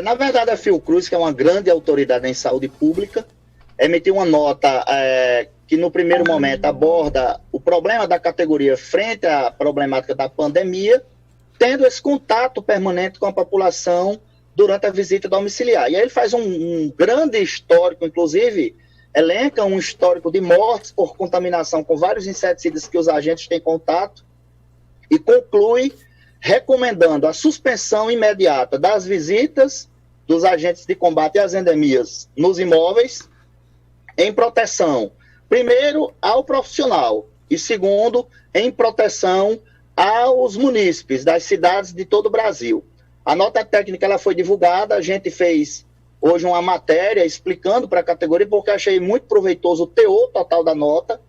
Na verdade, a Fiocruz, que é uma grande autoridade em saúde pública, emitiu uma nota que, no primeiro momento, aborda o problema da categoria frente à problemática da pandemia, tendo esse contato permanente com a população durante a visita domiciliar. E aí ele faz um grande histórico, inclusive, elenca um histórico de mortes por contaminação com vários inseticidas que os agentes têm contato e conclui recomendando a suspensão imediata das visitas dos agentes de combate às endemias nos imóveis, em proteção, primeiro, ao profissional e, segundo, em proteção aos munícipes das cidades de todo o Brasil. A nota técnica ela foi divulgada, a gente fez hoje uma matéria explicando para a categoria, porque achei muito proveitoso o teor total da nota,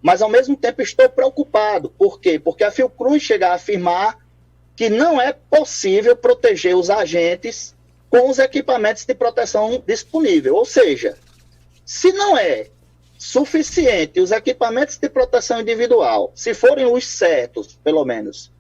mas ao mesmo tempo estou preocupado. Por quê? Porque a Fiocruz chega a afirmar que não é possível proteger os agentes com os equipamentos de proteção disponíveis. Ou seja, se não é suficiente os equipamentos de proteção individual, se forem os certos, pelo menos,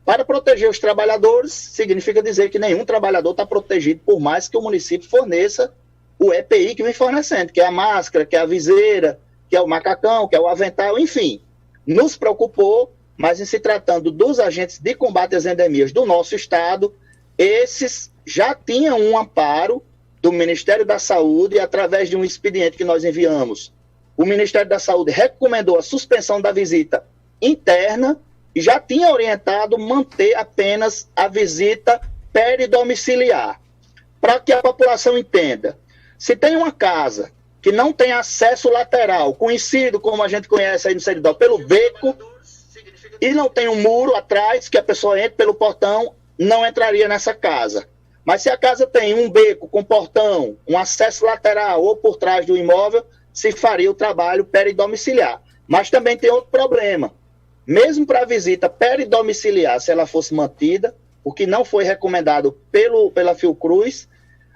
para proteger os trabalhadores, significa dizer que nenhum trabalhador está protegido, por mais que o município forneça o EPI que vem fornecendo, que é a máscara, que é a viseira, que é o macacão, que é o avental, enfim. Nos preocupou, mas em se tratando dos agentes de combate às endemias do nosso estado, esses já tinham um amparo do Ministério da Saúde, e através de um expediente que nós enviamos, o Ministério da Saúde recomendou a suspensão da visita interna e já tinha orientado manter apenas a visita peridomiciliar. Para que a população entenda, se tem uma casa que não tem acesso lateral, conhecido como a gente conhece aí no Seridó, pelo beco, e não tem um muro atrás, que a pessoa entra pelo portão, não entraria nessa casa. Mas se a casa tem um beco com portão, um acesso lateral ou por trás do imóvel, se faria o trabalho peridomiciliar. Mas também tem outro problema. Mesmo para a visita peridomiciliar, se ela fosse mantida, o que não foi recomendado pela Fiocruz,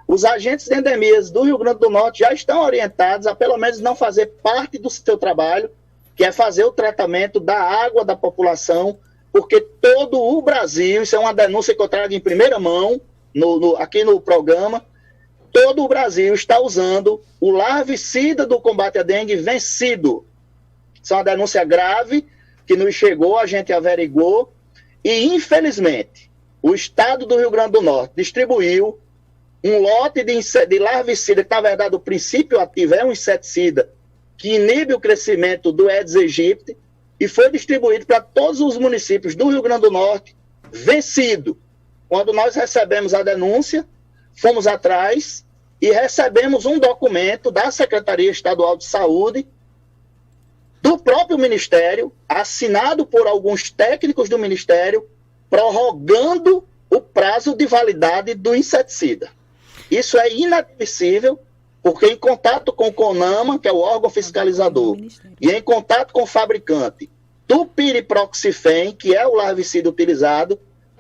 os agentes de endemias do Rio Grande do Norte já estão orientados a pelo menos não fazer parte do seu trabalho, que é fazer o tratamento da água da população, porque todo o Brasil, isso é uma denúncia que eu trago em primeira mão, aqui no programa, todo o Brasil está usando o larvicida do combate à dengue vencido. Isso é uma denúncia grave, que nos chegou, a gente averiguou, e infelizmente o estado do Rio Grande do Norte distribuiu um lote de larvicida, que na verdade o princípio ativo é um inseticida, que inibe o crescimento do Aedes aegypti, e foi distribuído para todos os municípios do Rio Grande do Norte, vencido. Quando nós recebemos a denúncia, fomos atrás e recebemos um documento da Secretaria Estadual de Saúde, do próprio Ministério, assinado por alguns técnicos do Ministério, prorrogando o prazo de validade do inseticida. Isso é inadmissível, porque em contato com o CONAMA, que é o órgão fiscalizador, e em contato com o fabricante do piriproxifem, que é o larvicida utilizado,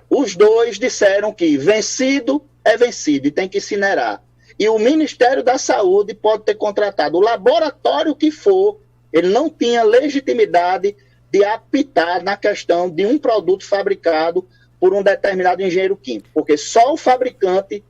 os dois disseram que vencido é vencido e tem que incinerar. E o Ministério da Saúde pode ter contratado o laboratório que for, ele não tinha legitimidade de apitar na questão de um produto fabricado por um determinado engenheiro químico, porque só o fabricante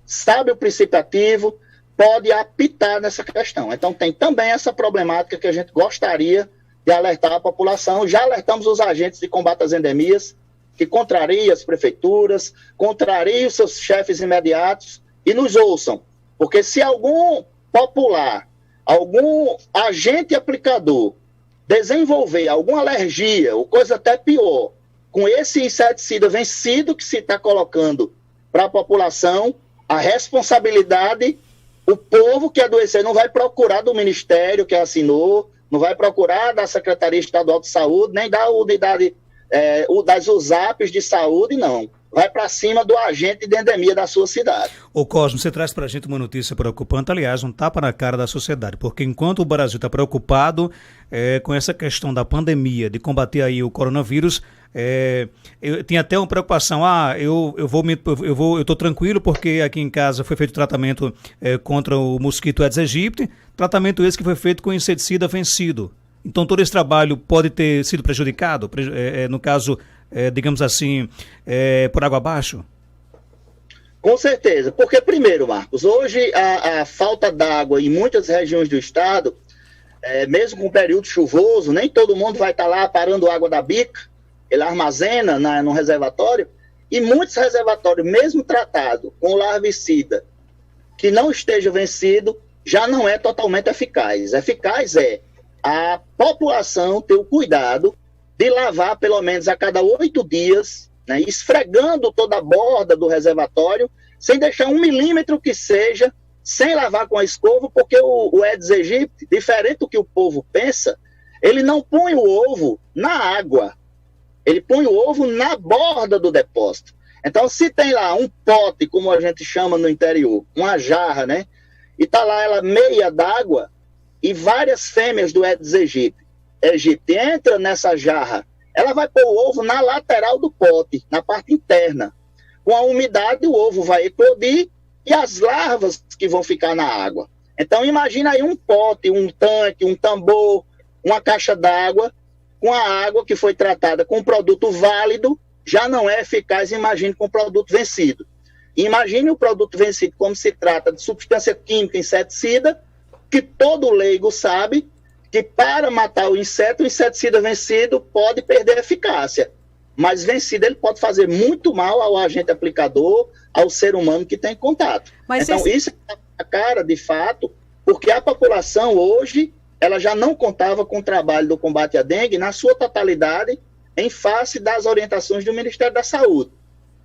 sabe o princípio ativo, pode apitar nessa questão. Então tem também essa problemática que a gente gostaria de alertar a população. Já alertamos os agentes de combate às endemias, que contraria as prefeituras, contraria os seus chefes imediatos, e nos ouçam, porque se algum popular, algum agente aplicador desenvolver alguma alergia, ou coisa até pior, com esse inseticida vencido que se está colocando para a população, a responsabilidade, o povo que adoecer não vai procurar do Ministério que assinou, não vai procurar da Secretaria Estadual de Saúde, nem da unidade, das USAPs de saúde, não. Vai para cima do agente de endemia da sua cidade. Ô Cosmo, você traz para a gente uma notícia preocupante, aliás, um tapa na cara da sociedade, porque enquanto o Brasil está preocupado com essa questão da pandemia, de combater aí o coronavírus, eu tinha até uma preocupação, eu estou tranquilo porque aqui em casa foi feito tratamento contra o mosquito Aedes aegypti, tratamento esse que foi feito com inseticida vencido. Então todo esse trabalho pode ter sido prejudicado, no caso, digamos assim, por água abaixo? Com certeza, porque primeiro, Marcos, hoje a falta d'água em muitas regiões do estado, mesmo com o período chuvoso, nem todo mundo vai estar lá parando água da bica, ele armazena no reservatório, e muitos reservatórios, mesmo tratados com larvicida, que não esteja vencido, já não é totalmente eficaz. Eficaz é a população ter o cuidado de lavar pelo menos a cada 8 dias, né, esfregando toda a borda do reservatório, sem deixar 1 milímetro que seja, sem lavar com a escova, porque o Aedes aegypti, diferente do que o povo pensa, ele não põe o ovo na água, ele põe o ovo na borda do depósito. Então, se tem lá um pote, como a gente chama no interior, uma jarra, né, e tá lá ela meia d'água, e várias fêmeas do Aedes aegypti entra nessa jarra, ela vai pôr o ovo na lateral do pote, na parte interna. Com a umidade, o ovo vai eclodir e as larvas que vão ficar na água. Então, imagina aí um pote, um tanque, um tambor, uma caixa d'água, com a água que foi tratada com produto válido, já não é eficaz, imagine com produto vencido. Imagine o produto vencido como se trata de substância química inseticida, que todo leigo sabe que para matar o inseticida vencido pode perder a eficácia, mas vencido ele pode fazer muito mal ao agente aplicador, ao ser humano que tem contato. Mas então isso é a cara, de fato, porque a população hoje, ela já não contava com o trabalho do combate à dengue na sua totalidade, em face das orientações do Ministério da Saúde.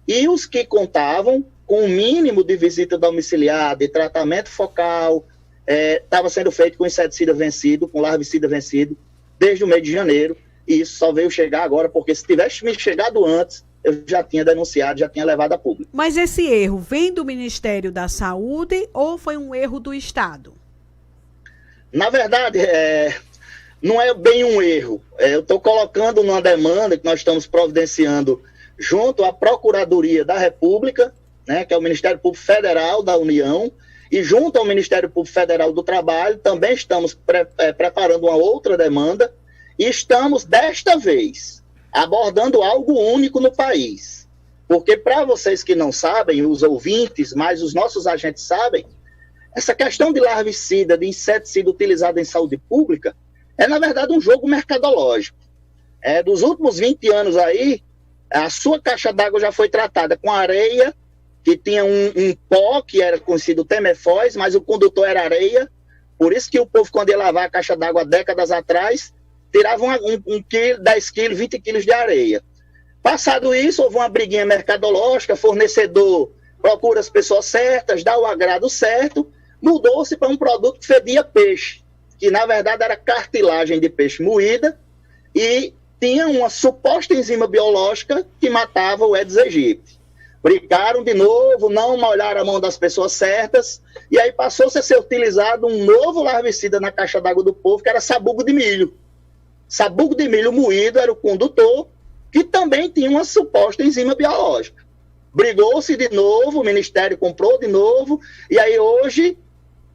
E os que contavam com o mínimo de visita domiciliar, de tratamento focal, estava sendo feito com inseticida vencido, com larvicida vencido, desde o mês de janeiro, e isso só veio chegar agora, porque se tivesse me chegado antes, eu já tinha denunciado, já tinha levado a público. Mas esse erro vem do Ministério da Saúde ou foi um erro do Estado? Na verdade, não é bem um erro. Eu estou colocando numa demanda que nós estamos providenciando junto à Procuradoria da República, né, que é o Ministério Público Federal da União, e junto ao Ministério Público Federal do Trabalho, também estamos preparando uma outra demanda, e estamos, desta vez, abordando algo único no país. Porque, para vocês que não sabem, os ouvintes, mas os nossos agentes sabem, essa questão de larvicida, de inseticida utilizado em saúde pública, é, na verdade, um jogo mercadológico. Dos últimos 20 anos aí, a sua caixa d'água já foi tratada com areia, que tinha um pó, que era conhecido temefóis, mas o condutor era areia. Por isso que o povo, quando ia lavar a caixa d'água décadas atrás, tirava 1 quilo, 10 quilos, 20 quilos de areia. Passado isso, houve uma briguinha mercadológica, fornecedor procura as pessoas certas, dá o agrado certo, mudou-se para um produto que fedia peixe, que na verdade era cartilagem de peixe moída, e tinha uma suposta enzima biológica que matava o Aedes aegypti. Brigaram de novo, não molharam a mão das pessoas certas, e aí passou-se a ser utilizado um novo larvicida na caixa d'água do povo, que era sabugo de milho. Sabugo de milho moído era o condutor, que também tinha uma suposta enzima biológica. Brigou-se de novo, o Ministério comprou de novo, e aí hoje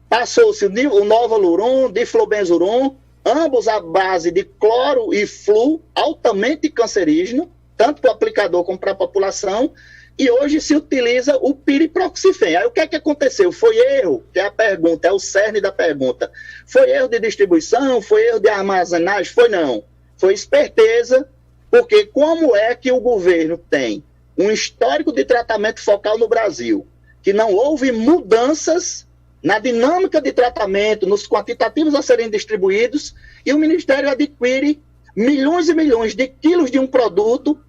passou-se o Novaluron, diflobenzuron, ambos à base de cloro e flu, altamente cancerígeno, tanto para o aplicador como para a população, e hoje se utiliza o piriproxifem. Aí o que é que aconteceu? Foi erro? Que é a pergunta, é o cerne da pergunta. Foi erro de distribuição? Foi erro de armazenagem? Foi não. Foi esperteza, porque como é que o governo tem um histórico de tratamento focal no Brasil, que não houve mudanças na dinâmica de tratamento, nos quantitativos a serem distribuídos, e o Ministério adquire milhões e milhões de quilos de um produto,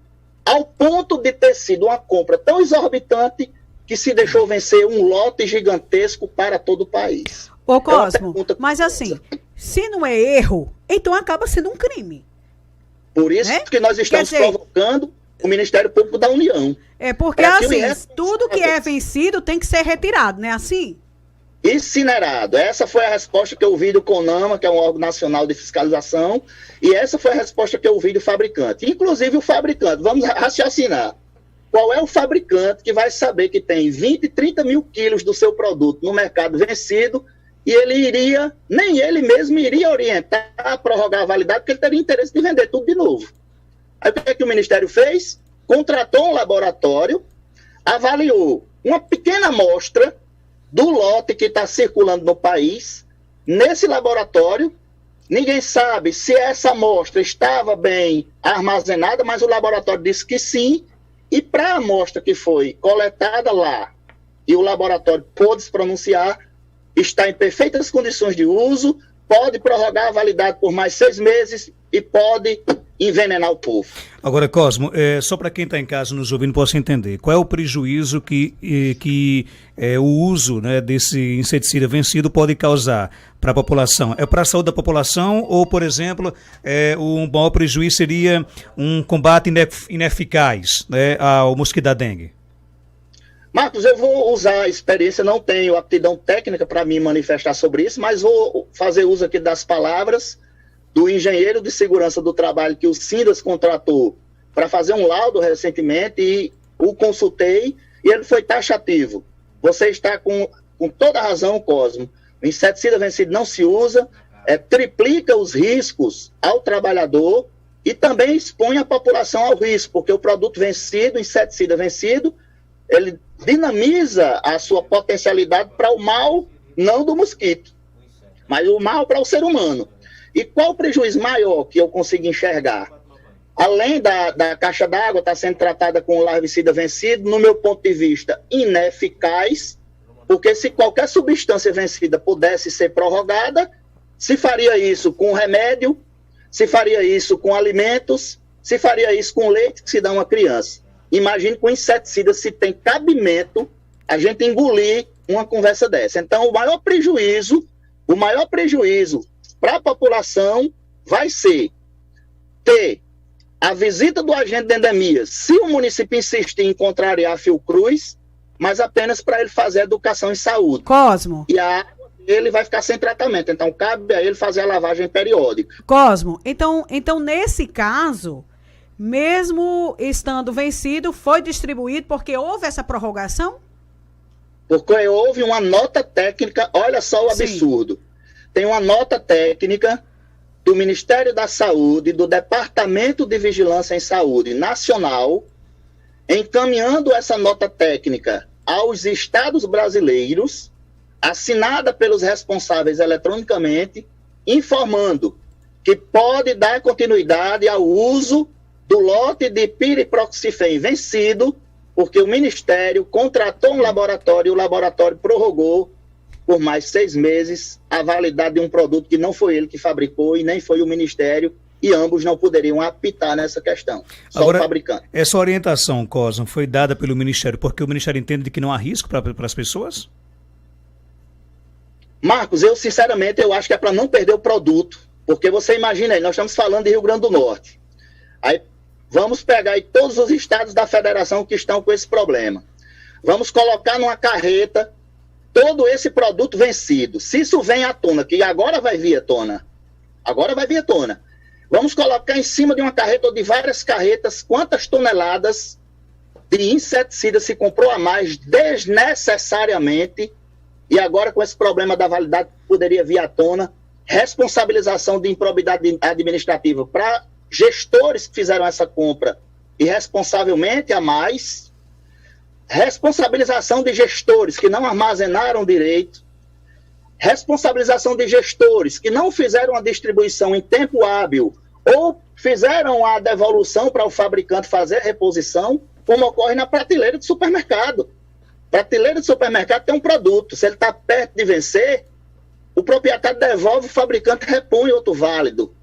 ao ponto de ter sido uma compra tão exorbitante que se deixou vencer um lote gigantesco para todo o país. Ô Cosmo, mas assim, se não é erro, então acaba sendo um crime. Por isso que nós estamos provocando o Ministério Público da União. Porque assim, tudo que é vencido tem que ser retirado, não é assim? Incinerado. Essa foi a resposta que eu ouvi do CONAMA, que é um órgão nacional de fiscalização, e essa foi a resposta que eu ouvi do fabricante. Inclusive o fabricante, vamos raciocinar. Qual é o fabricante que vai saber que tem 20, 30 mil quilos do seu produto no mercado vencido, e nem ele mesmo iria orientar a prorrogar a validade, porque ele teria interesse de vender tudo de novo. Aí o que é que o Ministério fez? Contratou um laboratório, avaliou uma pequena amostra do lote que está circulando no país, nesse laboratório. Ninguém sabe se essa amostra estava bem armazenada, mas o laboratório disse que sim, e para a amostra que foi coletada lá, e o laboratório pôde se pronunciar, está em perfeitas condições de uso, pode prorrogar a validade por mais 6 meses e pode envenenar o povo. Agora, Cosmo, só para quem está em casa nos ouvindo possa entender, qual é o prejuízo que o uso, né, desse inseticida vencido pode causar para a população? É para a saúde da população ou, por exemplo, o maior prejuízo seria um combate ineficaz, né, ao mosquito da dengue? Marcos, eu vou usar a experiência, não tenho aptidão técnica para me manifestar sobre isso, mas vou fazer uso aqui das palavras do engenheiro de segurança do trabalho que o Sindas contratou para fazer um laudo recentemente, e o consultei e ele foi taxativo. Você está com toda a razão, Cosmo. O inseticida vencido não se usa, triplica os riscos ao trabalhador e também expõe a população ao risco, porque o produto vencido, o inseticida vencido, ele dinamiza a sua potencialidade para o mal, não do mosquito, mas o mal para o ser humano. E qual o prejuízo maior que eu consigo enxergar? Além da caixa d'água estar sendo tratada com o larvicida vencido, no meu ponto de vista, ineficaz, porque se qualquer substância vencida pudesse ser prorrogada, se faria isso com remédio, se faria isso com alimentos, se faria isso com leite que se dá a uma criança. Imagine com inseticida se tem cabimento a gente engolir uma conversa dessa. Então, o maior prejuízo para a população vai ser ter a visita do agente de endemias, se o município insistir em contrariar a Fiocruz, mas apenas para ele fazer educação em saúde. Cosmo. E a água dele vai ficar sem tratamento. Então, cabe a ele fazer a lavagem periódica. Cosmo, então nesse caso, mesmo estando vencido, foi distribuído porque houve essa prorrogação? Porque houve uma nota técnica, olha só o absurdo. Tem uma nota técnica do Ministério da Saúde, do Departamento de Vigilância em Saúde Nacional, encaminhando essa nota técnica aos estados brasileiros, assinada pelos responsáveis eletronicamente, informando que pode dar continuidade ao uso do lote de piriproxifem vencido, porque o Ministério contratou um laboratório e o laboratório prorrogou por mais 6 meses a validade de um produto que não foi ele que fabricou e nem foi o Ministério, e ambos não poderiam apitar nessa questão, só agora, o fabricante. Essa orientação, Cosmo, foi dada pelo Ministério porque o Ministério entende de que não há risco para as pessoas? Marcos, eu sinceramente acho que é para não perder o produto, porque você imagina aí, nós estamos falando de Rio Grande do Norte, aí vamos pegar aí todos os estados da federação que estão com esse problema, vamos colocar numa carreta todo esse produto vencido. Se isso vem à tona, que agora vai vir à tona, vamos colocar em cima de uma carreta ou de várias carretas quantas toneladas de inseticida se comprou a mais desnecessariamente, e agora com esse problema da validade poderia vir à tona, responsabilização de improbidade administrativa para gestores que fizeram essa compra irresponsavelmente a mais, responsabilização de gestores que não armazenaram direito, responsabilização de gestores que não fizeram a distribuição em tempo hábil ou fizeram a devolução para o fabricante fazer a reposição, como ocorre na prateleira de supermercado. Prateleira de supermercado tem um produto, se ele está perto de vencer, o proprietário devolve, o fabricante repõe outro válido.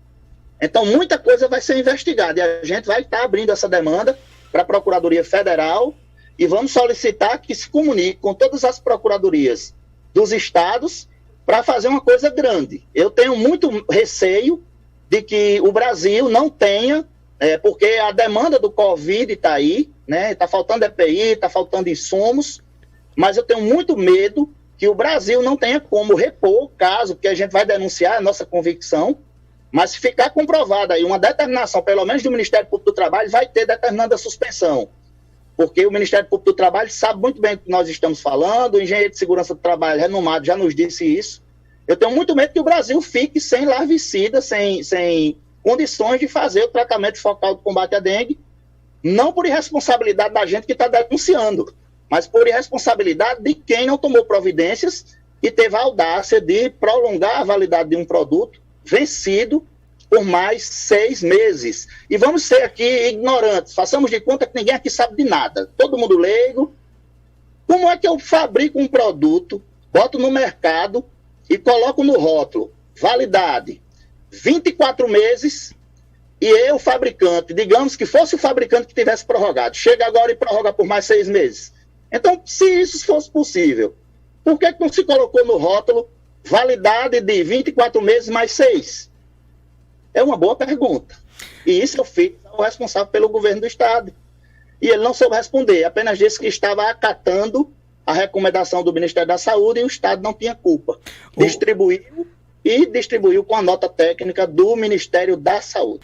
Então, muita coisa vai ser investigada e a gente vai estar abrindo essa demanda para a Procuradoria Federal e vamos solicitar que se comunique com todas as procuradorias dos estados para fazer uma coisa grande. Eu tenho muito receio de que o Brasil não tenha, porque a demanda do Covid está aí, né? Está faltando EPI, está faltando insumos, mas eu tenho muito medo que o Brasil não tenha como repor o caso, que a gente vai denunciar, a nossa convicção, mas se ficar comprovada aí uma determinação, pelo menos do Ministério Público do Trabalho, vai ter determinando a suspensão. Porque o Ministério Público do Trabalho sabe muito bem o que nós estamos falando, o engenheiro de segurança do trabalho renomado já nos disse isso. Eu tenho muito medo que o Brasil fique sem larvicida, sem condições de fazer o tratamento focal do combate à dengue, não por irresponsabilidade da gente que está denunciando, mas por irresponsabilidade de quem não tomou providências e teve a audácia de prolongar a validade de um produto vencido por mais 6 meses. E vamos ser aqui ignorantes, façamos de conta que ninguém aqui sabe de nada, todo mundo leigo. Como é que eu fabrico um produto, boto no mercado e coloco no rótulo, validade, 24 meses, e eu, fabricante, digamos que fosse o fabricante que tivesse prorrogado, chega agora e prorroga por mais 6 meses. Então, se isso fosse possível, por que não se colocou no rótulo validade de 24 meses mais 6? É uma boa pergunta. E isso eu fiz ao responsável pelo governo do Estado. E ele não soube responder, apenas disse que estava acatando a recomendação do Ministério da Saúde e o Estado não tinha culpa. Distribuiu com a nota técnica do Ministério da Saúde.